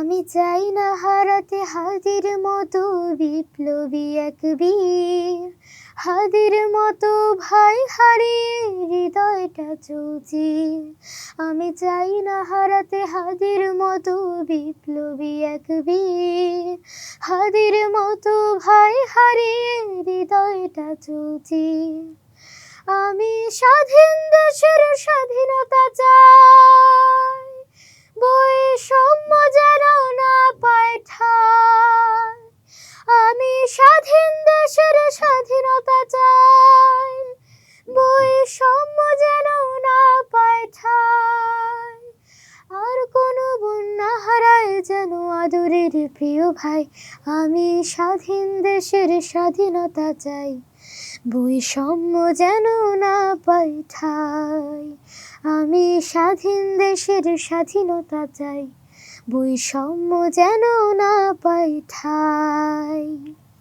আমি চাই না হারাতে হাদির মতো বিপ্লবী এক বীর, হাদির মতো ভাই হারিয়ে হৃদয়টা চৌচির। আমি চাই না হারাতে হাদির মতো বিপ্লবী এক বীর, হাদির মতো ভাই হারিয়ে হৃদয়টা চৌচির। আমি স্বাধীন দেশের স্বাধীনতা চাই, বৈষম্য যেন না পায় ঠাঁই। আমি স্বাধীন দেশের স্বাধীনতা চাই, বৈষম্য যেন না পায় ঠাঁই। আর কোনো বন্যা হারায় যেন আদরের প্রিয় ভাই। আমি স্বাধীন দেশের স্বাধীনতা চাই, বৈষম্য যেন না পায় ঠাঁই। আমি স্বাধীন দেশের স্বাধীনতা চাই, বৈষম্য যেন না পায় ঠাঁই।